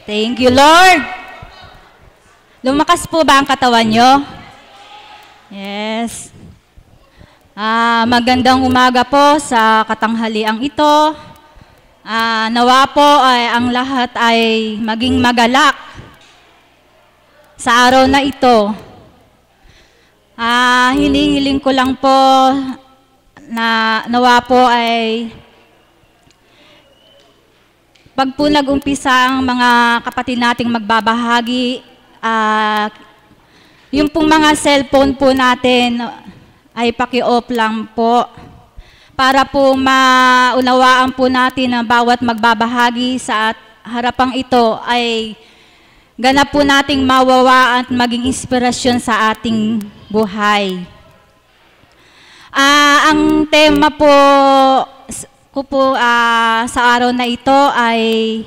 Thank you, Lord. Lumakas po ba ang katawan nyo? Yes. Magandang umaga po sa katanghaliang ito. Nawa po ay ang lahat ay maging magalak sa araw na ito. Hinihiling ko lang po na nawa po ay pag po nag-umpisa ang mga kapatid nating magbabahagi, yung pong mga cellphone po natin ay paki-off lang po para po maunawaan po natin na bawat magbabahagi sa harapang ito ay ganap po nating mawawa at maging inspirasyon sa ating buhay. Ang tema po ko po sa araw na ito ay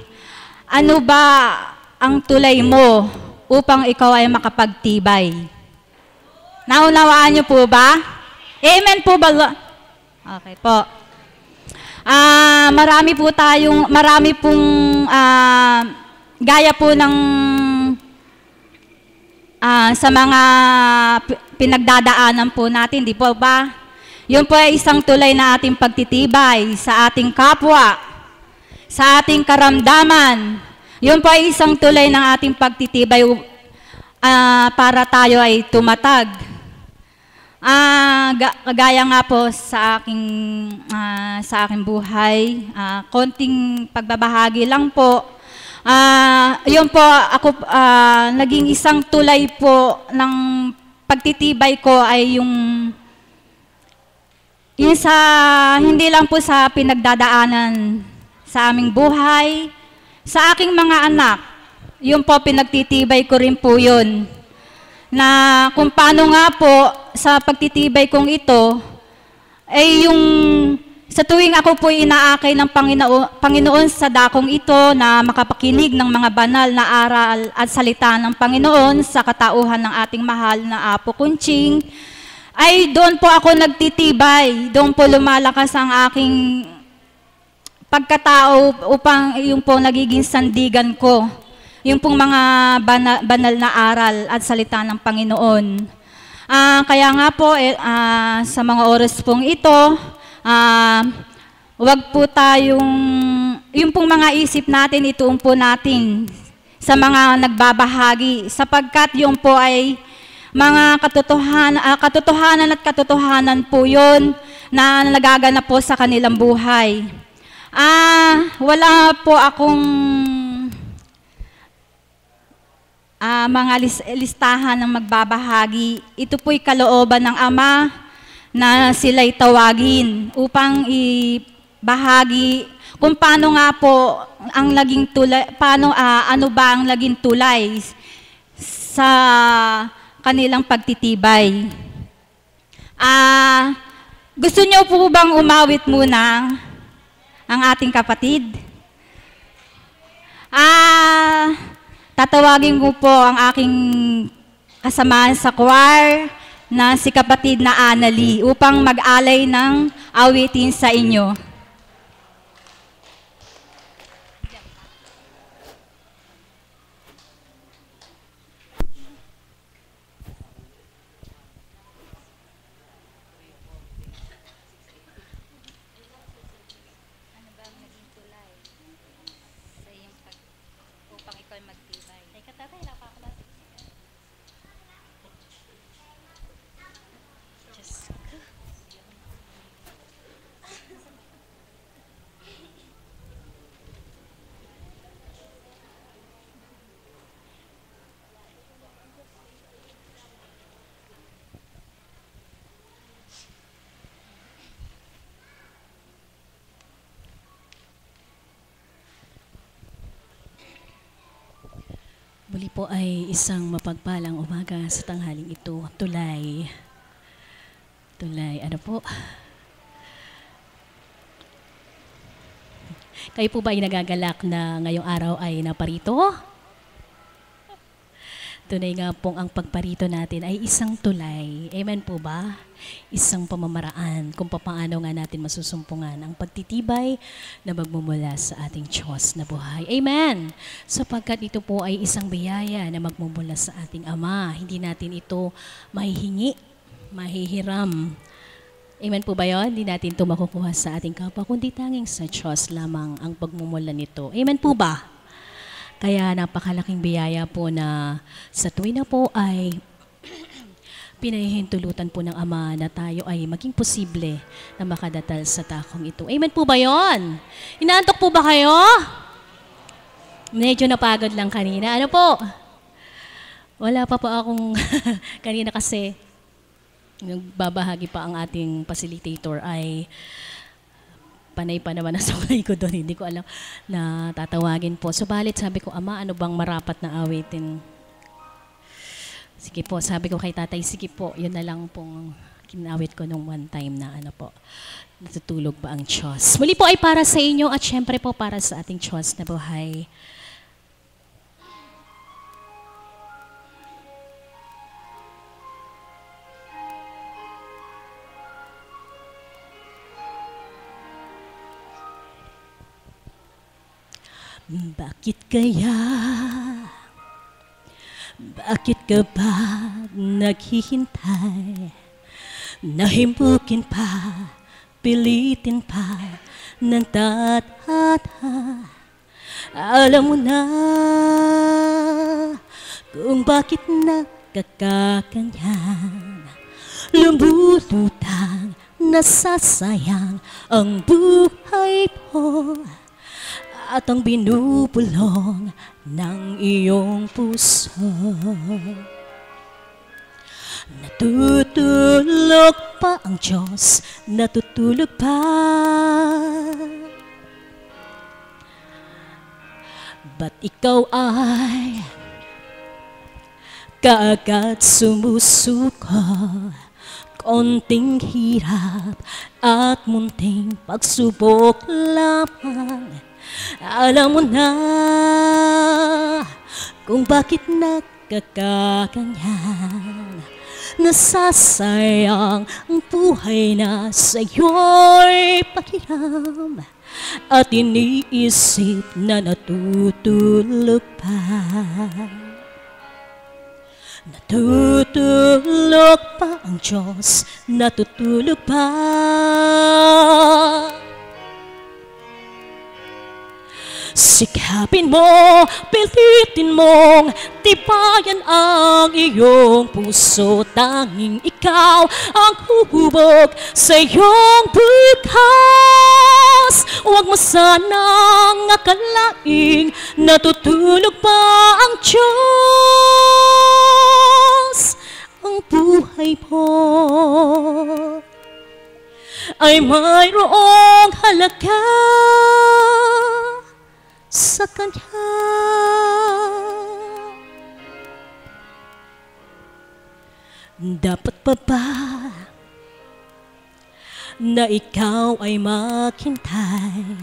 ano ba ang tulay mo upang ikaw ay makapagtibay? Naunawaan niyo po ba? Amen po ba? Okay po. Marami pong gaya po ng sa mga pinagdadaanan po natin, di po ba? Yun po ay isang tulay na ating pagtitibay sa ating kapwa, sa ating karamdaman. Yun po ay isang tulay ng ating pagtitibay para tayo ay tumatag. Gaya nga po sa aking buhay, konting pagbabahagi lang po. Yun po, ako naging isang tulay po ng pagtitibay ko ay yung sa, hindi lang po sa pinagdadaanan sa aming buhay, sa aking mga anak, yun po pinagtitibay ko rin po yun. Na kung paano nga po sa pagtitibay kong ito, ay yung sa tuwing ako po inaakay ng Panginoon sa dakong ito na makapakinig ng mga banal na aral at salita ng Panginoon sa katauhan ng ating mahal na Apo Kunching, ay doon po ako nagtitibay, doon po lumalakas ang aking pagkatao upang yung po nagiging sandigan ko. Yung pong mga banal na aral at salita ng Panginoon. Kaya nga po, sa mga oras pong ito, wag po tayong, yung pong mga isip natin, ituon po natin sa mga nagbabahagi, sapagkat yung po ay mga katotohanan at katotohanan po yun na nagaganap po sa kanilang buhay. Wala po akong mga listahan ng magbabahagi. Ito po'y kalooban ng Ama na sila'y tawagin upang ibahagi kung paano nga po ang naging tulay, ano ba ang naging tulay sa kanilang pagtitibay. Gusto niyo po bang umawit muna ang ating kapatid? Tatawagin ko po ang aking kasamahan sa choir na si kapatid na Anali upang mag-alay ng awitin sa inyo. Muli po ay isang mapagpalang umaga sa tanghaling ito. Tulay. Ano po? Kayo po ba ay nagagalak na ngayong araw ay naparito? Tunay nga pong ang pagparito natin ay isang tulay. Amen po ba? Isang pamamaraan kung paano nga natin masusumpungan ang pagtitibay na magmumula sa ating Diyos na buhay. Amen! Sapagkat ito po ay isang biyaya na magmumula sa ating Ama. Hindi natin ito mahihingi, mahihiram. Amen po ba yun? Hindi natin ito makukuha sa ating kapwa, kundi tanging sa Diyos lamang ang pagmumula nito. Amen po ba? Kaya napakalaking biyaya po na sa tuwing na po ay pinahihintulutan po ng Ama na tayo ay maging posible na makadatal sa takong ito. Amen po ba yon? Inaantok po ba kayo? Medyo napagod lang kanina. Ano po? Wala pa po akong kanina kasi nagbabahagi pa ang ating facilitator ay panay pa naman na sumay ko doon. Hindi ko alam na tatawagin po. Subalit sabi ko, Ama, ano bang marapat na awitin? Sige po, sabi ko kay tatay, sige po, yun na lang pong kinawit ko nung one time na ano po, natutulog ba ang Diyos. Muli po ay para sa inyo at syempre po para sa ating Diyos na buhay. Bakit kaya? Bakit ka ba naghihintay? Nahimbukin pa, pilitin pa ng tadhana. Alam mo na kung bakit nagkakaganyan. Lumulutang, nasasayang ang buhay mo at ang binubulong ng iyong puso. Natutulog pa ang Diyos, natutulog pa. Ba't ikaw ay kaagad sumusuko? Konting hirap at munting pagsubok lamang. Alam mo na kung bakit nagkakaganyan. Nasasayang ang buhay na sa'yo'y pakiram at iniisip na natutulog pa. Natutulog pa ang Diyos, natutulog pa. Sikapin mo, pilitin mong tibayan ang iyong puso. Tanging ikaw ang hubog sa iyong bukas. Huwag mo sanang akalaing natutulog pa ang Diyos. Ang buhay mo ay mayroong halaga sa Kanya. Dapat pa ba na ikaw ay maghintay,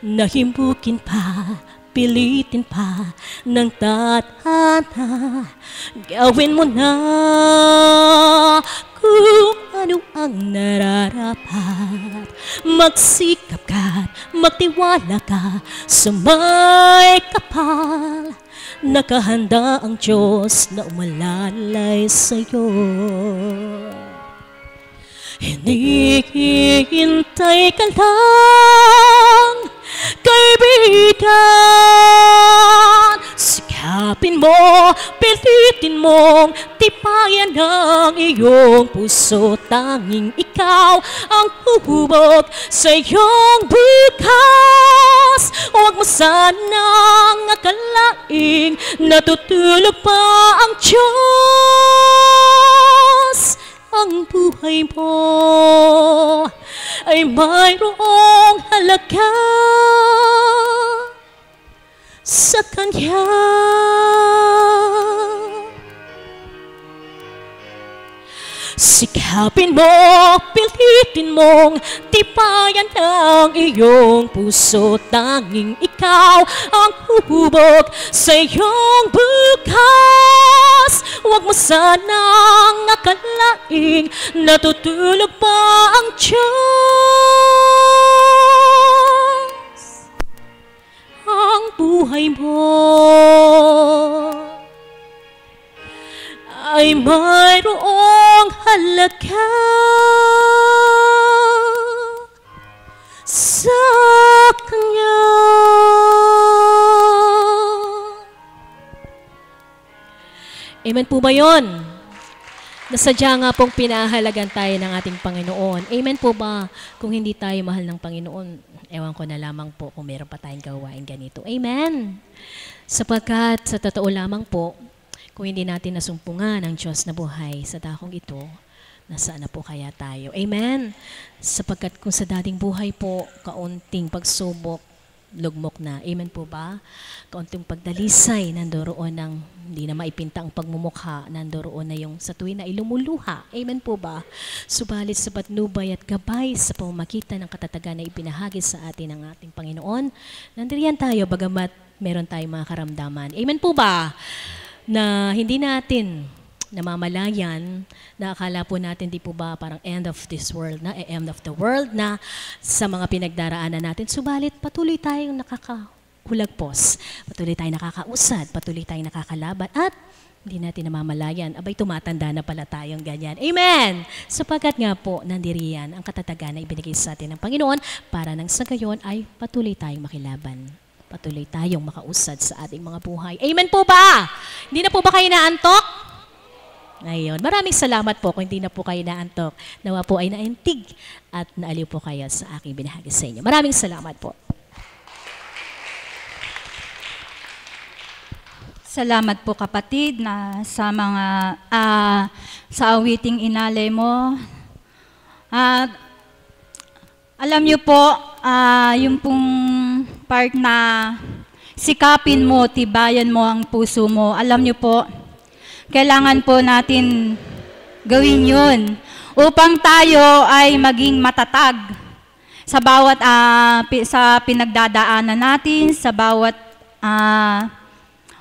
nahimbukin pa, pilitin pa ng tadhana? Gawin mo na kung ano ang nararapat. Magsikap ka, magtiwala ka sa may kapal. Nakahanda ang Diyos na umalalay sa'yo. Hinihintay ka lang, kaibigan. Sikapin mo, pilitin mong tibayan ang iyong puso. Tanging ikaw ang hubog sa iyong bukas. Huwag mo sanang akalaing natutulog pa ang Diyos. Ang buhay mo ay mayroong halaga sa Kanya. Sikapin mo, pilitin mong tibayan ang iyong puso. Tanging ikaw ang hubog sa iyong bukas. Huwag mo sanang akalaing natutulog pa ang Diyos. Ang buhay mo ay mayroong halaga sa Kanya. Amen po ba yun? Nasadya nga pong pinahalagan tayo ng ating Panginoon. Amen po ba? Kung hindi tayo mahal ng Panginoon, ewan ko na lamang po kung meron pa tayong gawain ganito. Amen. Sapagkat sa totoo lamang po, kung hindi natin nasumpungan ang Diyos na buhay sa dakong ito, nasaan na po kaya tayo? Amen. Sapagkat kung sa dating buhay po, kaunting pagsubok, lugmok na. Amen po ba? Kaunting pagdalisay, nandoroon ng hindi na maipinta ang pagmumukha, nandoroon na yung sa tuwin na ilumuluha. Amen po ba? Subalit sa patnubay at gabay sa pamamagitan ng katatagan na ipinahagi sa atin ng ating Panginoon, nandiriyan tayo bagamat meron tayong mga karamdaman. Amen po ba? Na hindi natin namamalayan, na akala po natin di po ba parang end of this world na, end of the world na sa mga pinagdaraanan natin. Subalit patuloy tayong nakakahulagpos, patuloy tayong nakakausad, patuloy tayong nakakalaban at hindi natin namamalayan, abay tumatanda na pala tayong ganyan. Amen! Sapagkat nga po, nandiriyan ang katatagan na ibinigay sa atin ng Panginoon para nang sa gayon ay patuloy tayong makilaban. Patuloy tayong makausad sa ating mga buhay. Amen po ba? Hindi na po ba kayo naantok? Ngayon, maraming salamat po kung hindi na po kayo naantok. Nawa po ay naintig at naaliw po kayo sa aking binahagi sa inyo. Maraming salamat po. Salamat po kapatid na sa mga sa awiting inalay mo. Alam niyo po, yung pong part na sikapin mo, tibayan mo ang puso mo. Alam niyo po, kailangan po natin gawin yun upang tayo ay maging matatag sa bawat sa pinagdadaanan natin, sa bawat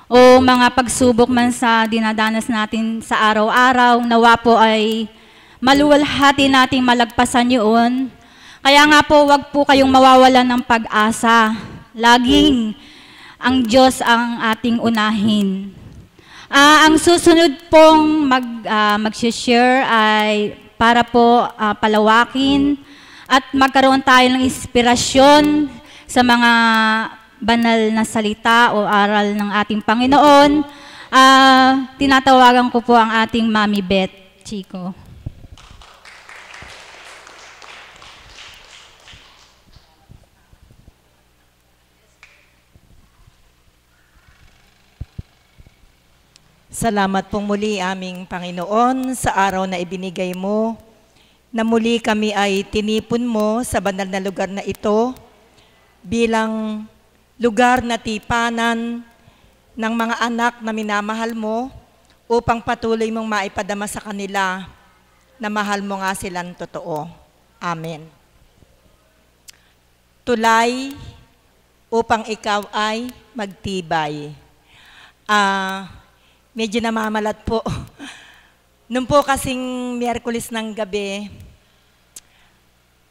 o mga pagsubok man sa dinadanas natin sa araw-araw. Nawa po ay maluwalhati nating malagpasan yun. Kaya nga po, wag po kayong mawawalan ng pag-asa. Laging ang Diyos ang ating unahin. Ang susunod pong mag-share ay para po palawakin at magkaroon tayo ng inspirasyon sa mga banal na salita o aral ng ating Panginoon. Tinatawagan ko po ang ating Mami Beth Chico. Salamat pong muli aming Panginoon sa araw na ibinigay mo, na muli kami ay tinipon mo sa banal na lugar na ito bilang lugar na tipanan ng mga anak na minamahal mo upang patuloy mong maipadama sa kanila na mahal mo nga silang totoo. Amen. Tulay upang ikaw ay magtibay. Medyo namamalat po. Noon po kasing Miyerkules ng gabi,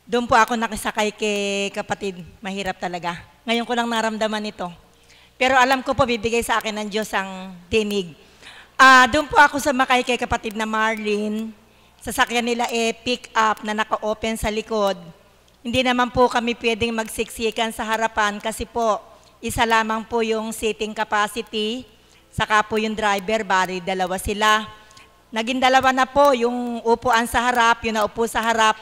doon po ako nakisakay kay kapatid. Mahirap talaga. Ngayon ko lang naramdaman ito. Pero alam ko po, bibigay sa akin ng Diyos ang tinig. Doon po ako sumakay kay kapatid na Marlene. Sasakyan nila pick up na naka-open sa likod. Hindi naman po kami pwedeng magsiksikan sa harapan kasi po, isa lamang po yung seating capacity. Saka po yung driver, bali dalawa sila. Naging dalawa na po yung upuan sa harap, yung naupo sa harap.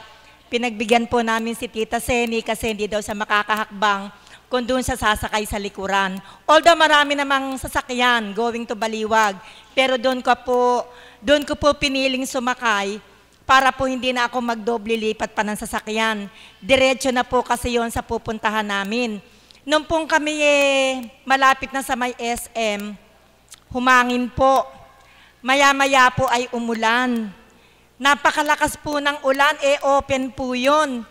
Pinagbigyan po namin si Tita Seni kasi hindi daw siya makakahakbang kung doon siya sasakay sa likuran. Although marami namang sasakyan going to Baliwag, pero doon ko po piniling sumakay para po hindi na ako magdoble lipat pa ng sasakyan. Diretso na po kasi yon sa pupuntahan namin. Nung pong kami malapit na sa may SM, humangin po. Maya-maya po ay umulan. Napakalakas po ng ulan, open po yun.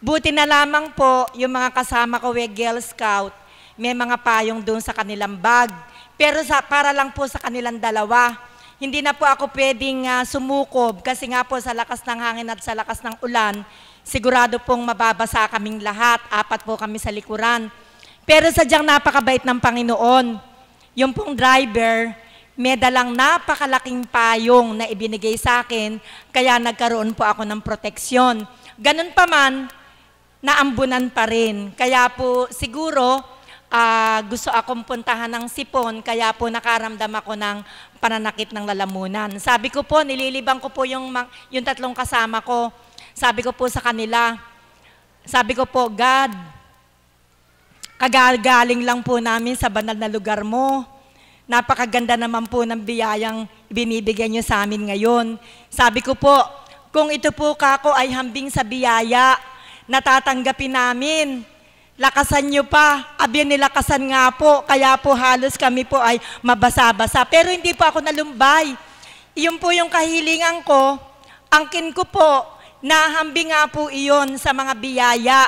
Buti na lamang po, yung mga kasama ko, Girl Scout, may mga payong doon sa kanilang bag. Pero para lang po sa kanilang dalawa. hindi na po ako pwedeng sumukob kasi nga po sa lakas ng hangin at sa lakas ng ulan, sigurado pong mababasa kaming lahat. 4 po kami sa likuran. Pero sadyang napakabait ng Panginoon. Yung pong driver, may dalang napakalaking payong na ibinigay sa akin, kaya nagkaroon po ako ng proteksyon. Ganun pa man, naambunan pa rin. Kaya po siguro, gusto akong puntahan ng sipon, kaya po nakaramdam ako ng pananakit ng lalamunan. Sabi ko po, nililibang ko po yung 3 kasama ko. Sabi ko po sa kanila, sabi ko po, God, kagagaling lang po namin sa banal na lugar mo. Napakaganda naman po ng biyayang binibigyan niyo sa amin ngayon. Sabi ko po, kung ito po kako ay hambing sa biyaya, natatanggapin namin. Lakasan nyo pa. Nilakasan nga po, kaya po halos kami po ay mabasa-basa. Pero hindi po ako nalumbay. Iyon po yung kahilingan ko. Angkin ko po, nahambing nga po iyon sa mga biyaya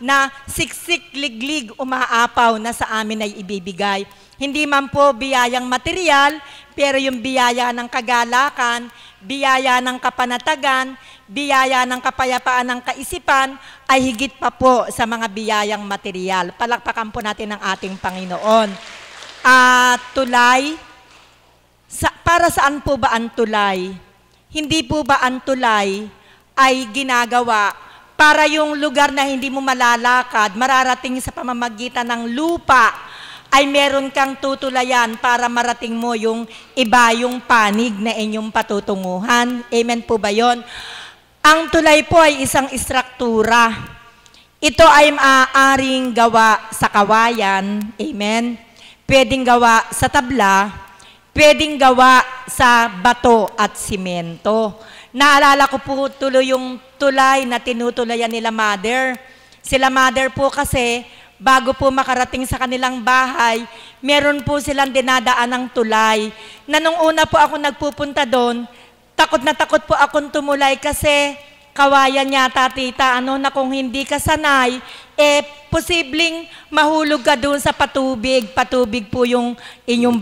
na siksik, liglig, umaapaw na sa amin ay ibibigay. Hindi man po biyayang material, pero yung biyaya ng kagalakan, biyaya ng kapanatagan, biyaya ng kapayapaan ng kaisipan, ay higit pa po sa mga biyayang material. Palakpakan po natin ang ating Panginoon. Tulay, para saan po ba ang tulay? Hindi po ba ang tulay ay ginagawa para yung lugar na hindi mo malalakad, mararating sa pamamagitan ng lupa, ay meron kang tutulayan para marating mo yung iba, yung panig na inyong patutunguhan. Amen po ba yun? Ang tulay po ay isang istruktura. Ito ay maaaring gawa sa kawayan. Amen? Pwedeng gawa sa tabla. Pwedeng gawa sa bato at simento. Naalala ko po tuloy yung tulay na tinutulayan nila Mother. Sila Mother po kasi, bago po makarating sa kanilang bahay, meron po silang dinadaan ng tulay. Na nung una po ako nagpupunta doon, takot na takot po akong tumulay kasi kawayan yata, tita, na kung hindi ka sanay, posibleng mahulog ka doon sa patubig. Patubig po yung inyong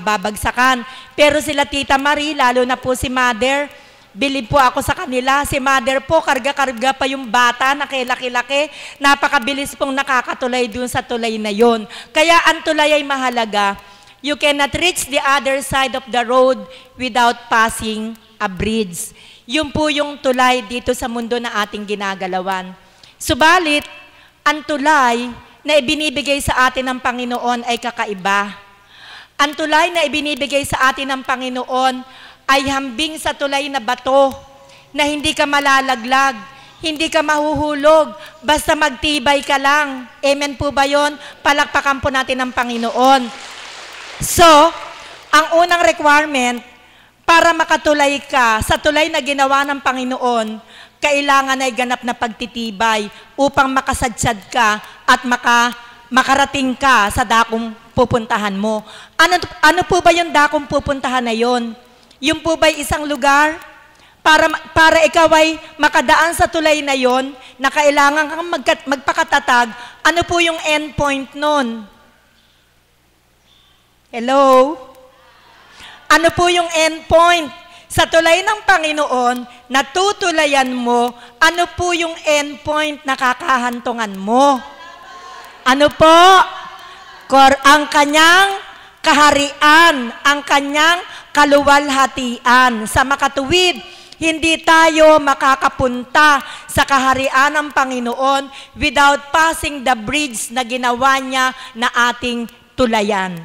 babagsakan. Pero sila Tita Marie, lalo na po si Mother, bilib po ako sa kanila. Si Mother po, karga-karga pa yung bata na laki-laki. Napakabilis pong nakakatulay dun sa tulay na yon. Kaya ang tulay ay mahalaga. You cannot reach the other side of the road without passing a bridge. Yun po yung tulay dito sa mundo na ating ginagalawan. Subalit, ang tulay na ibinibigay sa atin ng Panginoon ay kakaiba. Ang tulay na ibinibigay sa atin ng Panginoon ay hambing sa tulay na bato na hindi ka malalaglag, hindi ka mahuhulog, basta magtibay ka lang. Amen po ba yun? Palakpakan po natin ang Panginoon. So, ang unang requirement, para makatulay ka sa tulay na ginawa ng Panginoon, kailangan ay ganap na pagtitibay upang makasadsad ka at makarating ka sa dakong pupuntahan mo. Ano po ba yung dakong pupuntahan na yon? Yung po ba'y isang lugar para ikaw ay makadaan sa tulay na yon na kailangan kang magpakatatag? Ano po yung end point nun? Hello? Ano po yung end point? Sa tulay ng Panginoon, natutulayan mo, ano po yung end point na kakahantungan mo? Ano po? Ang kanyang kaharian, ang kanyang kaluwalhatian. Sa makatuwid, hindi tayo makakapunta sa kaharian ng Panginoon without passing the bridge na ginawa niya na ating tulayan.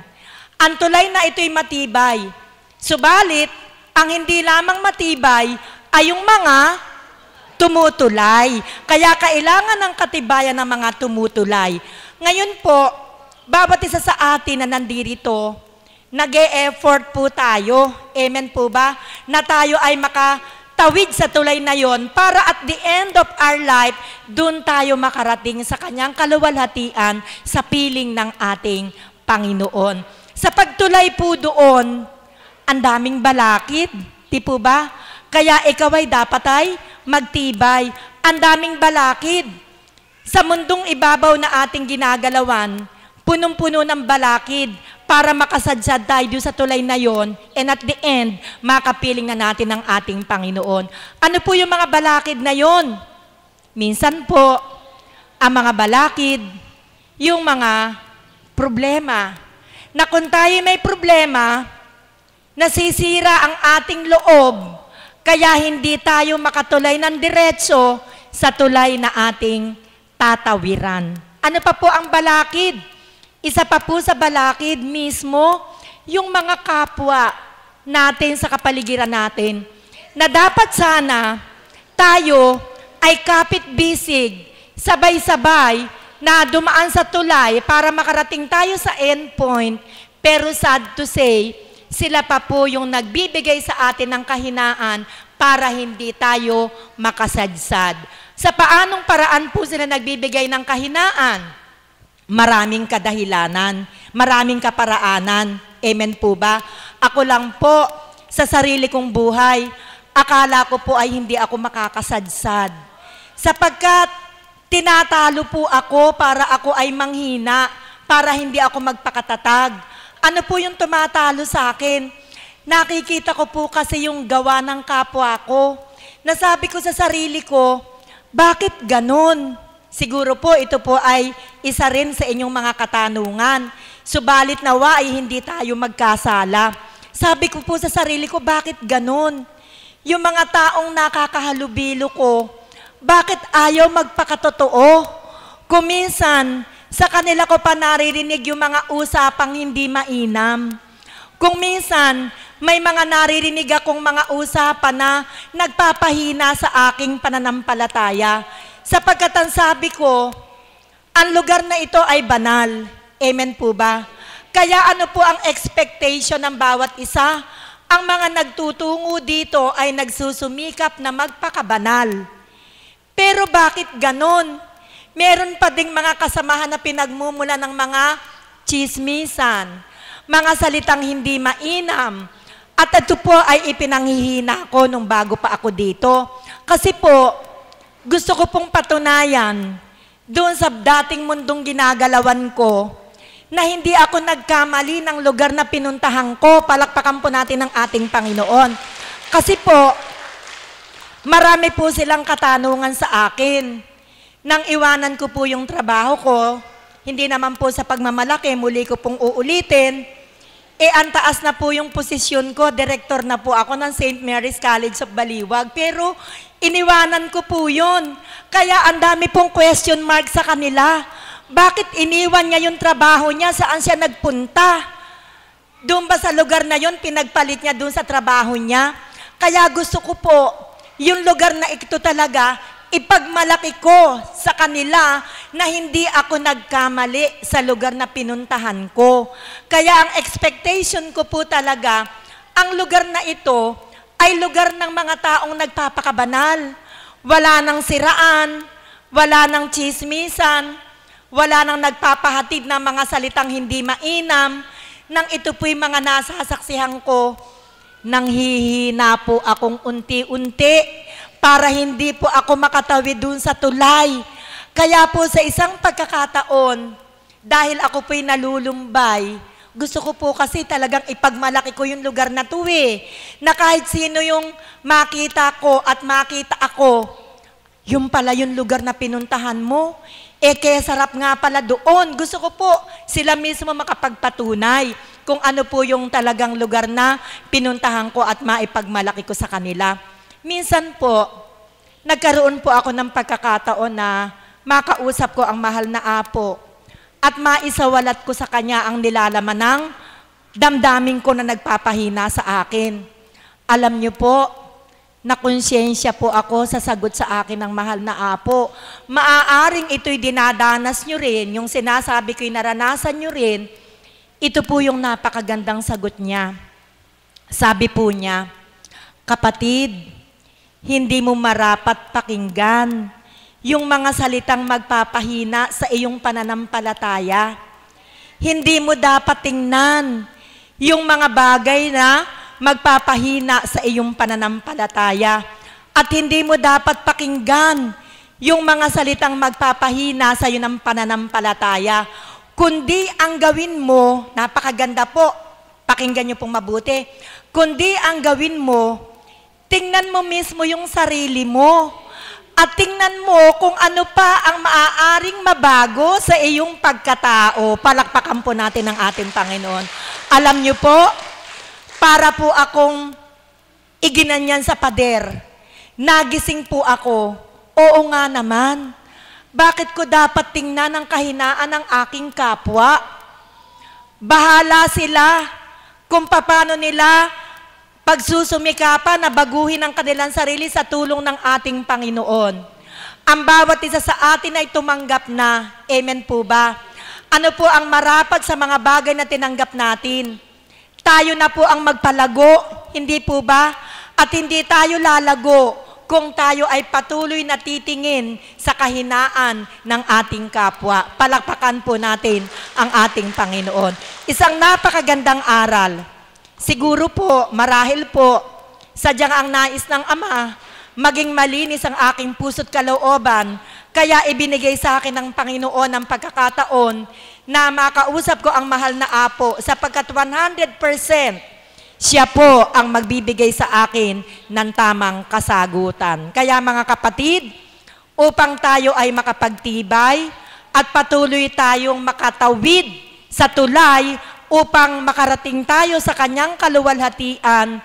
Ang tulay na ito'y matibay. Subalit, ang hindi lamang matibay ay yung mga tumutulay. Kaya kailangan ng katibayan ng mga tumutulay. Ngayon po, bawat isa sa atin na nandirito, nag-e-effort po tayo. Amen po ba? Na tayo ay makatawid sa tulay na yon para at the end of our life, dun tayo makarating sa kanyang kaluwalhatian sa piling ng ating Panginoon. Sa pagtulay po doon, ang daming balakid. Di po ba? Kaya ikaw ay dapat ay magtibay. Ang daming balakid. Sa mundong ibabaw na ating ginagalawan, punong-puno ng balakid. para makasadsad tayo doon sa tulay na yon, and at the end, makapiling na natin ang ating Panginoon. Ano po yung mga balakid na yon? Minsan po, ang mga balakid, yung mga problema. Na kung tayo may problema, nasisira ang ating loob, kaya hindi tayo makatulay ng diretso sa tulay na ating tatawiran. Ano pa po ang balakid? Isa pa po sa balakid mismo, yung mga kapwa natin sa kapaligiran natin, na dapat sana tayo ay kapit-bisig, sabay-sabay, na dumaan sa tulay para makarating tayo sa endpoint, pero sad to say, sila pa po yung nagbibigay sa atin ng kahinaan para hindi tayo makasadsad. Sa paanong paraan po sila nagbibigay ng kahinaan? Maraming kadahilanan, maraming kaparaanan. Amen po ba? Ako lang po, sa sarili kong buhay, akala ko po ay hindi ako makakasadsad. Sapagkat tinatalo po ako para ako ay manghina, para hindi ako magpakatatag. Ano po yung tumatalo sa akin? Nakikita ko po kasi yung gawa ng kapwa ko. Nasabi ko sa sarili ko, bakit ganun? Siguro po ito po ay isa rin sa inyong mga katanungan. Subalit nawa ay hindi tayo magkasala. Sabi ko po sa sarili ko, bakit ganun? Yung mga taong nakakahalubilo ko, bakit ayaw magpakatotoo? Kung minsan, sa kanila ko pa naririnig yung mga usapang hindi mainam. Kung minsan, may mga naririnig akong mga usapan na nagpapahina sa aking pananampalataya. Sapagkat ang sabi ko, ang lugar na ito ay banal. Amen po ba? Kaya ano po ang expectation ng bawat isa? Ang mga nagtutungo dito ay nagsusumikap na magpakabanal. Pero bakit ganon? Meron pa ding mga kasamahan na pinagmumula ng mga chismisan, mga salitang hindi mainam. At ito po ay ipinanghihina ko nung bago pa ako dito. Kasi po, gusto ko pong patunayan doon sa dating mundong ginagalawan ko na hindi ako nagkamali ng lugar na pinuntahan ko. Palakpakan po natin ang ating Panginoon. Kasi po, marami po silang katanungan sa akin. Nang iwanan ko po yung trabaho ko, hindi naman po sa pagmamalaki, muli ko pong uulitin, ang taas na po yung posisyon ko, director na po ako ng St. Mary's College of Baliwag. Pero iniwanan ko po yun. Kaya ang dami pong question mark sa kanila. Bakit iniwan niya yung trabaho niya? Saan siya nagpunta? Doon ba sa lugar na yun, pinagpalit niya doon sa trabaho niya? Kaya gusto ko po, yung lugar na ito talaga, ipagmalaki ko sa kanila na hindi ako nagkamali sa lugar na pinuntahan ko. Kaya ang expectation ko po talaga, ang lugar na ito ay lugar ng mga taong nagpapakabanal. Wala nang siraan, wala nang chismisan, wala nang nagpapahatid ng mga salitang hindi mainam. Nang ito po'y mga nasasaksihan ko, nang hihina po akong unti-unti, para hindi po ako makatawid dun sa tulay. Kaya po sa isang pagkakataon, dahil ako po'y nalulumbay, gusto ko po kasi talagang ipagmalaki ko yung lugar na to na kahit sino yung makita ko at makita ako, yung pala yung lugar na pinuntahan mo, kaya sarap nga pala doon. Gusto ko po sila mismo makapagpatunay kung ano po yung talagang lugar na pinuntahan ko at maipagmalaki ko sa kanila. Minsan po, nagkaroon po ako ng pagkakataon na makausap ko ang mahal na apo at maisawalat ko sa kanya ang nilalaman ng damdamin ko na nagpapahina sa akin. Alam niyo po, nakonsyensya po ako sa sagot sa akin ng mahal na apo. Maaaring ito'y dinadanas nyo rin, yung sinasabi ko'y naranasan nyo rin, ito po yung napakagandang sagot niya. Sabi po niya, kapatid, hindi mo marapat pakinggan yung mga salitang magpapahina sa iyong pananampalataya. Hindi mo dapat tingnan yung mga bagay na magpapahina sa iyong pananampalataya. At hindi mo dapat pakinggan yung mga salitang magpapahina sa iyo ng pananampalataya. kundi ang gawin mo, napakaganda po, pakinggan niyo pong mabuti, kundi ang gawin mo, tingnan mo mismo yung sarili mo at tingnan mo kung ano pa ang maaaring mabago sa iyong pagkatao. Palakpakan po natin ang ating Panginoon. Alam niyo po, para po akong iginanyan sa pader, nagising po ako. Oo nga naman. Bakit ko dapat tingnan ang kahinaan ng aking kapwa? Bahala sila kung paano nila pagsusumikapan na baguhin ang kanilang sarili sa tulong ng ating Panginoon. Ang bawat isa sa atin ay tumanggap na. Amen po ba? Ano po ang marapat sa mga bagay na tinanggap natin? Tayo na po ang magpalago, hindi po ba? At hindi tayo lalago kung tayo ay patuloy na titingin sa kahinaan ng ating kapwa. Palakpakan po natin ang ating Panginoon. Isang napakagandang aral. Siguro po, marahil po, sadyang ang nais ng Ama, maging malinis ang aking puso't kalooban, kaya ibinigay sa akin ng Panginoon ang pagkakataon na makausap ko ang mahal na Apo sapagkat 100% siya po ang magbibigay sa akin ng tamang kasagutan. Kaya mga kapatid, upang tayo ay makapagtibay at patuloy tayong makatawid sa tulay upang makarating tayo sa kanyang kaluwalhatian,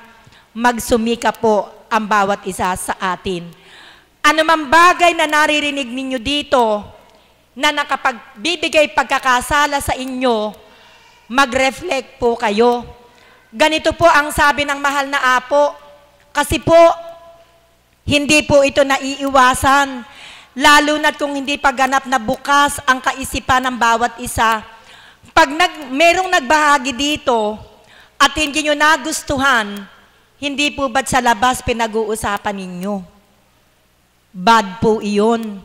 magsumika po ang bawat isa sa atin. Ano mang bagay na naririnig ninyo dito na nakapagbibigay pagkakasala sa inyo, mag-reflect po kayo. Ganito po ang sabi ng mahal na Apo, kasi po, hindi po ito naiiwasan, lalo na't kung hindi pa ganap na bukas ang kaisipan ng bawat isa. Pag merong nagbahagi dito at hindi nyo nagustuhan, hindi po ba't sa labas pinag-uusapan ninyo? Bad po iyon.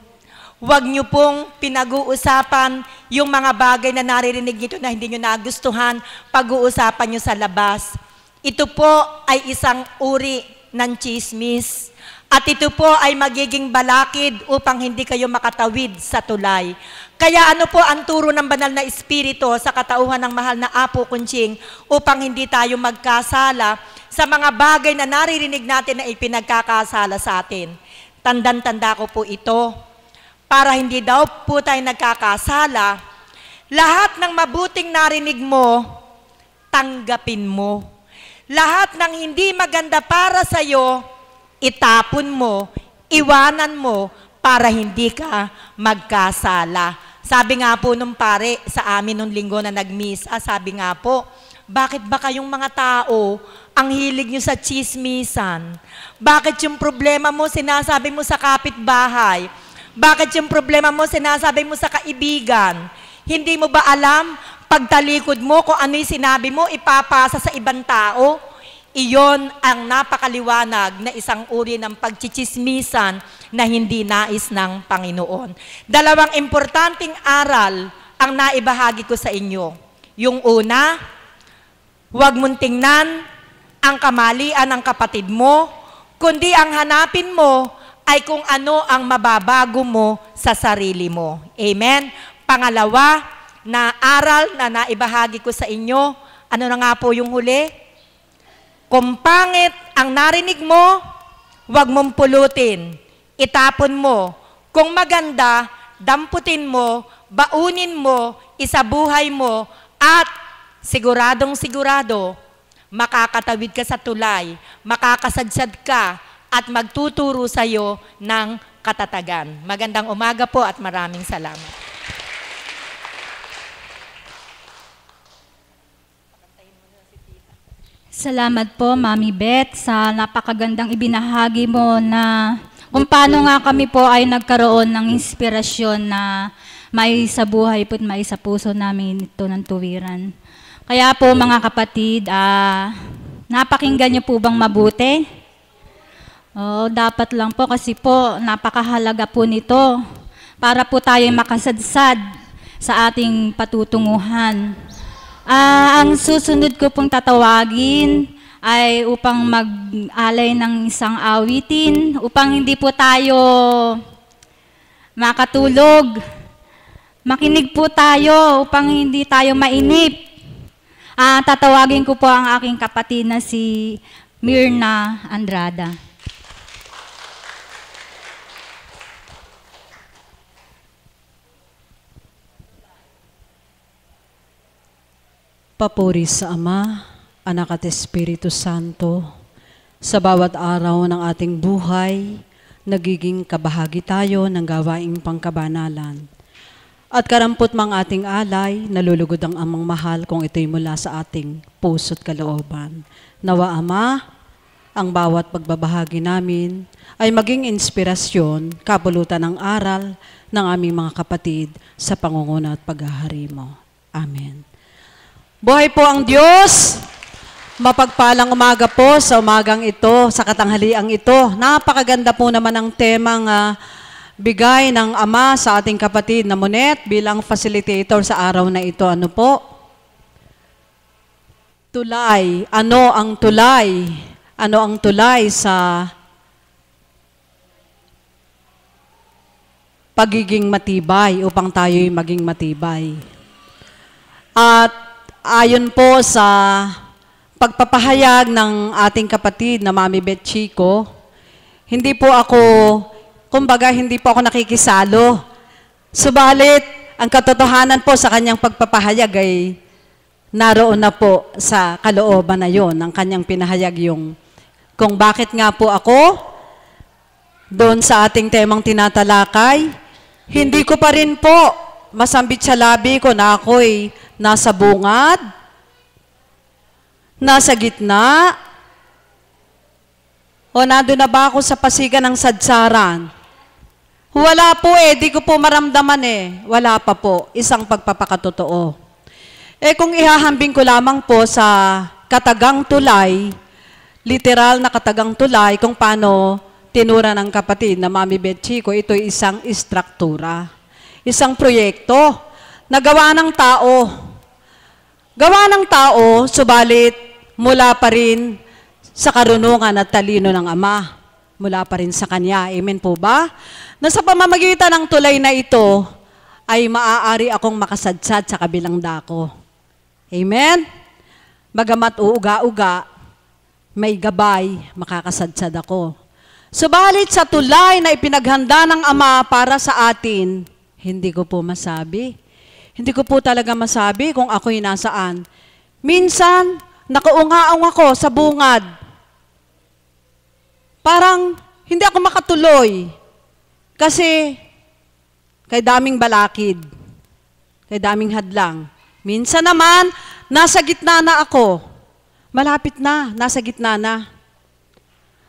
Huwag nyo pong pinag-uusapan yung mga bagay na naririnig nyo na hindi nyo nagustuhan, pag-uusapan nyo sa labas. Ito po ay isang uri ng tsismis. At ito po ay magiging balakid upang hindi kayo makatawid sa tulay. Kaya ano po ang turo ng banal na Espiritu sa katauhan ng mahal na Apo Kunching upang hindi tayo magkasala sa mga bagay na naririnig natin na ipinagkakasala sa atin. Tandang-tanda ko po ito. Para hindi daw po tayo nagkakasala, lahat ng mabuting narinig mo, tanggapin mo. Lahat ng hindi maganda para sa iyo, itapon mo, iwanan mo para hindi ka magkasala. Sabi nga po nung pare sa amin nung linggo na nag-misa, sabi nga po, bakit ba kayong mga tao ang hilig nyo sa tsismisan? Bakit yung problema mo sinasabi mo sa kapitbahay? Bakit yung problema mo sinasabi mo sa kaibigan? Hindi mo ba alam, pagtalikod mo kung ano yung sinabi mo, ipapasa sa ibang tao? Iyon ang napakaliwanag na isang uri ng pagchichismisan na hindi nais ng Panginoon. Dalawang importanteng aral ang naibahagi ko sa inyo. Yung una, huwag mong tingnan ang kamalian ng kapatid mo, kundi ang hanapin mo ay kung ano ang mababago mo sa sarili mo. Amen? Pangalawa, na aral na naibahagi ko sa inyo, ano na nga po yung huli? Kung pangit ang narinig mo, huwag mong pulutin. Itapon mo. Kung maganda, damputin mo, baunin mo, isabuhay mo, at siguradong sigurado, makakatawid ka sa tulay, makakasadsad ka, at magtuturo sa iyo ng katatagan. Magandang umaga po at maraming salamat. Salamat po, Mami Beth, sa napakagandang ibinahagi mo na kung paano nga kami po ay nagkaroon ng inspirasyon na may sa buhay po at may sa puso namin ito ng tuwiran. Kaya po mga kapatid, napakinggan niyo po bang mabuti? Dapat lang po kasi po napakahalaga po nito para po tayo makasadsad sa ating patutunguhan. Ang susunod ko pong tatawagin ay upang mag-alay ng isang awitin upang hindi po tayo makatulog. Makinig po tayo upang hindi tayo mainip. Tatawagin ko po ang aking kapatid na si Mirna Andrada. Papuri sa Ama, Anak at Espiritu Santo, sa bawat araw ng ating buhay, nagiging kabahagi tayo ng gawaing pangkabanalan. At karampot mang ating alay, nalulugod ang amang mahal kung ito'y mula sa ating puso't kalooban. Nawa Ama, ang bawat pagbabahagi namin ay maging inspirasyon, kapulutan ng aral ng aming mga kapatid sa pangunguna at paghahari mo. Amen. Buhay po ang Diyos! Mapagpalang umaga po sa umagang ito, sa katanghaliang ito. Napakaganda po naman ang temang bigay ng Ama sa ating kapatid na Monet bilang facilitator sa araw na ito. Ano po? Tulay. Ano ang tulay? Ano ang tulay sa pagiging matibay upang tayo'y maging matibay? At ayon po sa pagpapahayag ng ating kapatid na Mami Beth Chico, hindi po ako nakikisalo. Subalit, ang katotohanan po sa kanyang pagpapahayag ay naroon na po sa kalooban na yon, ang kanyang pinahayag yung kung bakit nga po ako doon sa ating temang tinatalakay, hindi ko pa rin po masambit sa labi ko na ako'y nasa bungad, nasa gitna, o nandun na ba ako sa pasigan ng sadsaran? Wala po di ko po maramdaman Wala pa po, isang pagpapakatotoo. Kung ihahambing ko lamang po sa katagang tulay, literal na katagang tulay, kung paano tinura ng kapatid na Mami Beth Chico, ito'y isang istruktura, isang proyekto na gawa ng tao. Gawa ng tao, subalit mula pa rin sa karunungan at talino ng Ama. Mula pa rin sa Kanya. Amen po ba? Na sa pamamagitan ng tulay na ito, ay maaari akong makasadsad sa kabilang dako. Amen? Bagamat uuga-uga, may gabay, makakasadsad ako. Subalit sa tulay na ipinaghanda ng Ama para sa atin, hindi ko po masabi. Hindi ko po talaga masabi kung ako'y nasaan. Minsan, nakaungaong ako sa bungad. Parang hindi ako makatuloy. Kasi kay daming balakid, kay daming hadlang. Minsan naman, nasa gitna na ako. Malapit na, nasa gitna na.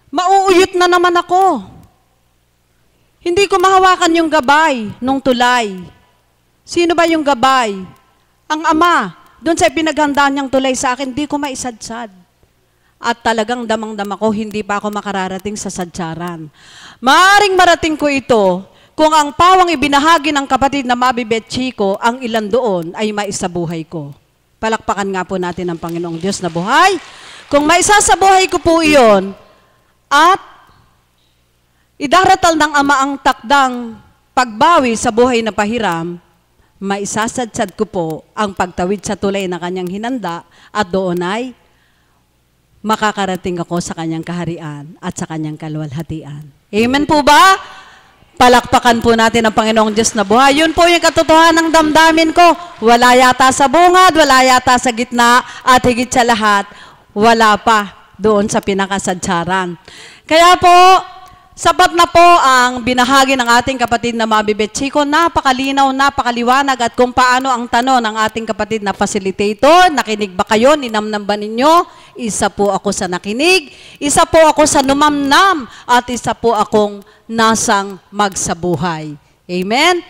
Mauuyot na naman ako. Hindi ko mahawakan yung gabay nung tulay. Sino ba yung gabay? Ang Ama. Doon sa pinaghanda niyang tulay sa akin, di ko maisadsad. At talagang damang-dama ko, hindi pa ako makararating sa sadsaran. Maaring marating ko ito kung ang pawang ibinahagi ng kapatid na Mami Beth Chico, ang ilan doon ay maisabuhay ko. Palakpakan nga po natin ang Panginoong Diyos na buhay. Kung maisasabuhay ko po iyon, at idaratal ng Ama ang takdang pagbawi sa buhay na pahiram, maisasadsad ko po ang pagtawid sa tulay na kanyang hinanda at doon ay makakarating ako sa kanyang kaharian at sa kanyang kaluwalhatian. Amen po ba? Palakpakan po natin ang Panginoong Diyos na buhay. Yun po yung katotohanan ng damdamin ko. Wala yata sa bungad, wala yata sa gitna, at higit sa lahat, wala pa doon sa pinakasadsaran. Kaya po, sapat na po ang binahagi ng ating kapatid na Mami Beth Chico. Napakalinaw, napakaliwanag at kung paano ang tanong ng ating kapatid na facilitator. Nakinig ba kayo? Ninamnam ba ninyo? Isa po ako sa nakinig, isa po ako sa numamnam, at isa po akong nasang magsabuhay. Amen?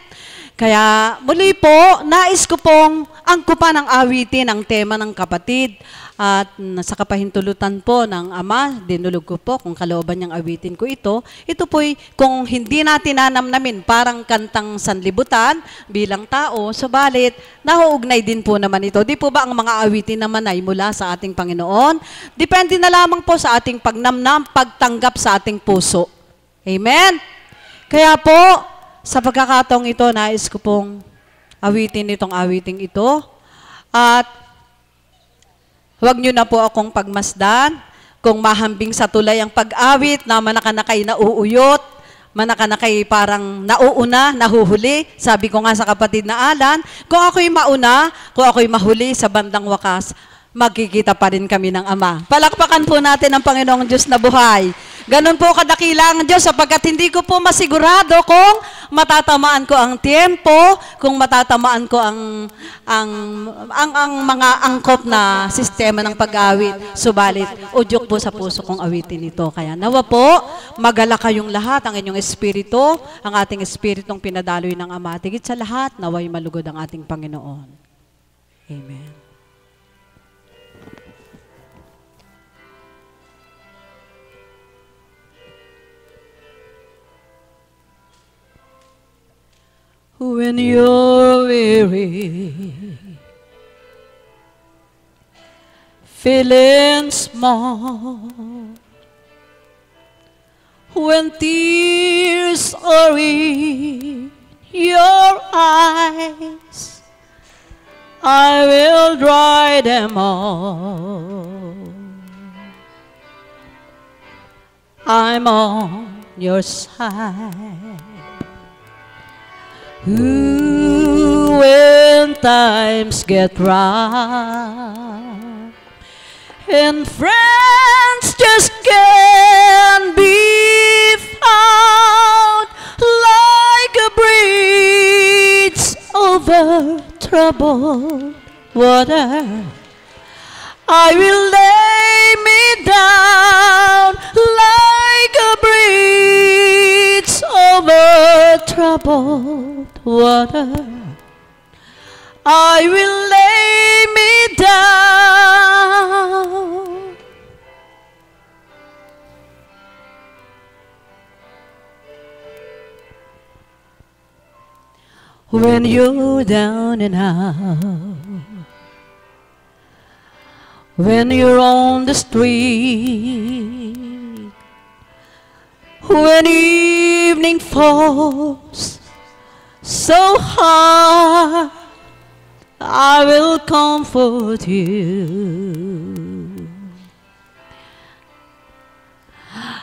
Kaya muli po, nais ko pong angkupan ang awitin ang tema ng kapatid. At sa kapahintulutan po ng Ama, dinulog ko po kung kalooban niyang awitin ko ito. Ito po'y kung hindi natin nanamnamin, parang kantang sanlibutan bilang tao, subalit nahuugnay din po naman ito. Di po ba ang mga awitin naman ay mula sa ating Panginoon? Depende na lamang po sa ating pagnamnam, pagtanggap sa ating puso. Amen? Kaya po, sa pagkakataong ito, nais ko pong awitin itong awiting ito. At huwag nyo na po akong pagmasdan kung mahambing sa tulay ang pag-awit na manakanakay nauuyot, manakanakay parang nauuna, nahuhuli. Sabi ko nga sa kapatid na Alan, kung ako'y mauna, kung ako'y mahuli sa bandang wakas, magkikita pa rin kami ng Ama. Palakpakan po natin ang Panginoong Diyos na buhay. Ganon po kadakila ang Diyos sapagkat hindi ko po masigurado kung matatamaan ko ang tiempo, kung matatamaan ko ang mga angkop na sistema ng pag-awit. Subalit, udyok po sa puso kong awitin ito. Kaya nawa po, magala kayong lahat, ang inyong espiritu, ang ating espiritong pinadaloy ng Ama. Tigit sa lahat, naway malugod ang ating Panginoon. Amen. When you're weary, feeling small, when tears are in your eyes, I will dry them all. I'm on your side. When times get rough and friends just can't be found, like a bridge over troubled water, I will lay me down like a bridge over troubled water. I will lay me down. When you're down and out, when you're on the street, when evening falls so hard, I will comfort you.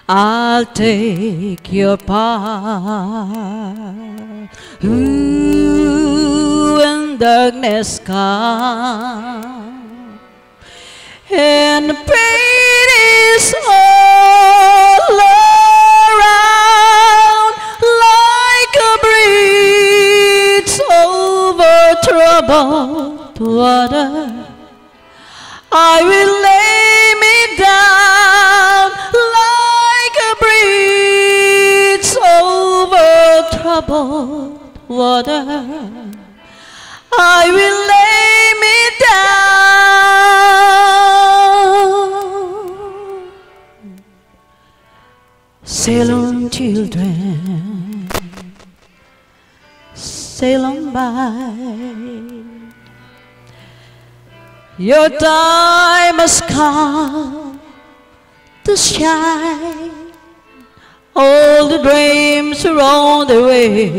I'll take your part. When darkness comes and pain is all around, like a bridge over troubled water, I will lay me down like a bridge over troubled water. I will lay me down. Sail on, children, sail on by. Your time has come to shine. All the dreams are on the way.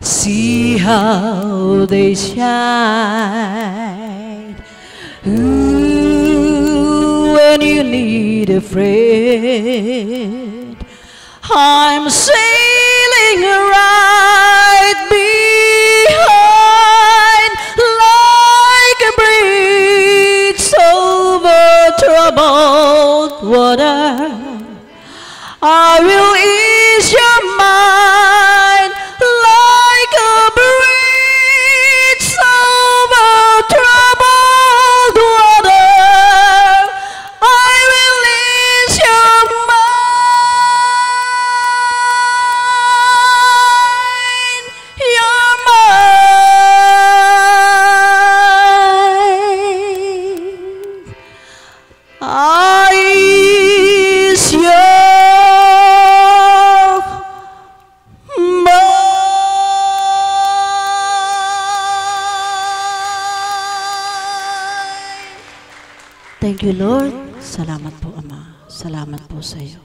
See how they shine. Ooh, when you need a friend, I'm sailing right behind, like a bridge over troubled water. I will ease your mind like a bridge over troubled water. I will ease your mind, your mind. I ease your Thank you, Lord. Salamat po, Ama. Salamat po sa iyo.